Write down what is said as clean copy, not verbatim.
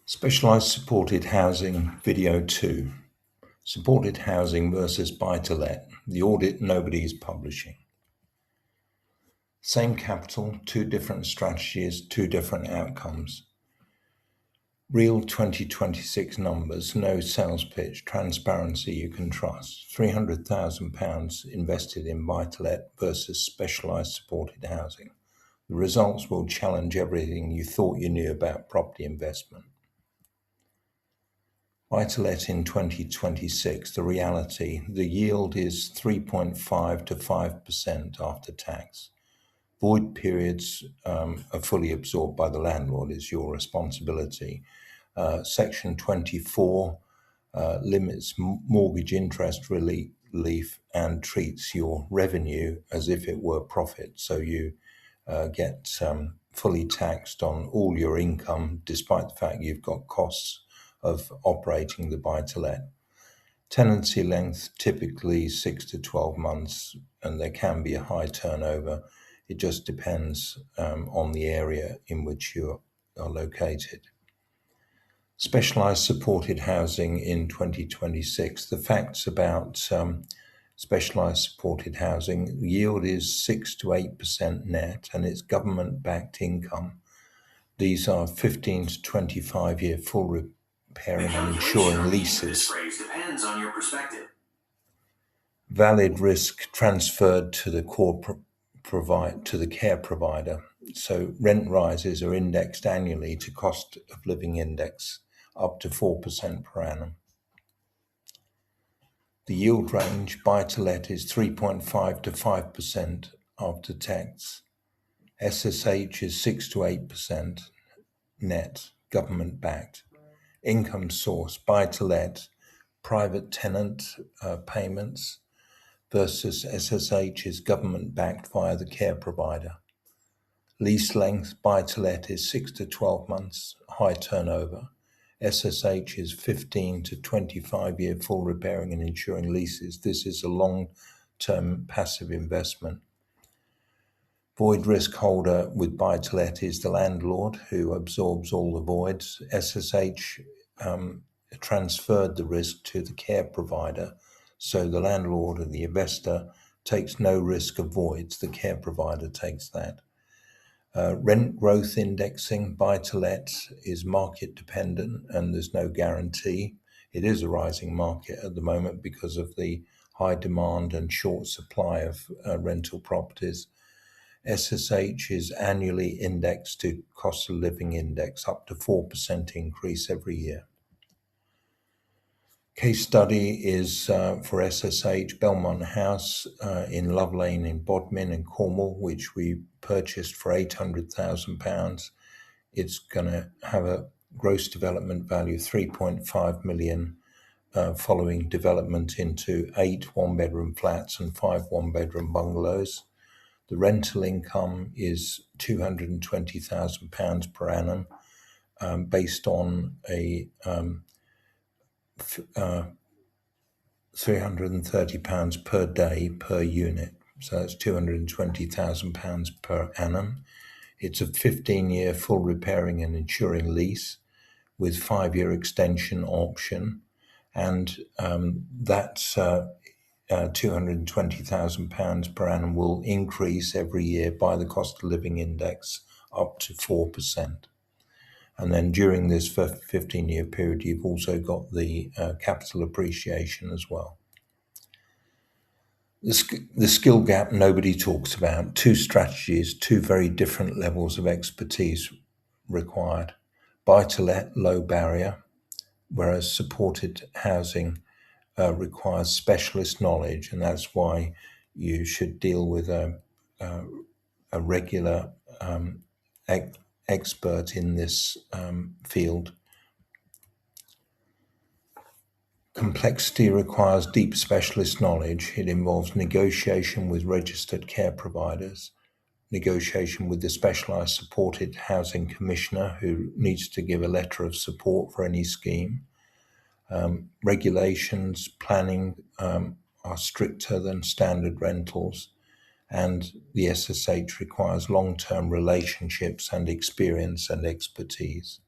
Specialised supported housing video 2. Supported housing versus buy-to-let. The audit nobody is publishing. Same capital, two different strategies, two different outcomes. Real 2026 numbers, no sales pitch, transparency you can trust. £300,000 invested in buy-to-let versus specialised supported housing. The results will challenge everything you thought you knew about property investment. Buy-to-let in 2026, the reality, the yield is 3.5 to 5% after tax. Void periods are fully absorbed by the landlord, is your responsibility. Section 24 limits mortgage interest relief and treats your revenue as if it were profit. So you get fully taxed on all your income, despite the fact you've got costs of operating the buy-to-let. Tenancy length typically 6 to 12 months, and there can be a high turnover. It just depends on the area in which you are located. Specialised supported housing in 2026. The facts about specialised supported housing, the yield is 6 to 8% net, and it's government-backed income. These are 15 to 25-year full repairing and insuring leases. Depends on your perspective. Valid risk transferred to the to the care provider. So rent rises are indexed annually to cost of living index, up to 4% per annum. The yield range buy-to-let is 3.5 to 5% after tax. SSH is 6 to 8% net, government-backed. Income source, buy-to-let, private tenant payments versus SSH is government-backed via the care provider. Lease length, buy-to-let is 6 to 12 months, high turnover. SSH is 15 to 25-year full repairing and insuring leases. This is a long-term passive investment. Void risk holder with buy-to-let is the landlord, who absorbs all the voids. SSH transferred the risk to the care provider, so the landlord and the investor takes no risk of voids. The care provider takes that. Rent growth indexing, buy-to-let is market dependent and there's no guarantee. It is a rising market at the moment because of the high demand and short supply of rental properties. SSH is annually indexed to cost of living index, up to 4% increase every year. Case study is for SSH, Belmont House in Love Lane in Bodmin in Cornwall, which we purchased for £800,000. It's going to have a gross development value of 3.5 million following development into 8 one-bedroom flats and 5 one-bedroom bungalows. The rental income is £220,000 per annum, based on a £330 per day per unit. So that's £220,000 per annum. It's a 15-year full repairing and insuring lease with 5-year extension option, and that's £220,000 per annum will increase every year by the cost of living index up to 4%. And then during this 15-year period, you've also got the capital appreciation as well. The skill gap nobody talks about. 2 strategies, 2 very different levels of expertise required. Buy-to-let, low barrier, whereas supported housing requires specialist knowledge, and that's why you should deal with a regular expert in this field. Complexity requires deep specialist knowledge. It involves negotiation with registered care providers, negotiation with the Specialised Supported Housing Commissioner, who needs to give a letter of support for any scheme. Regulations, planning are stricter than standard rentals, and the SSH requires long-term relationships and experience and expertise.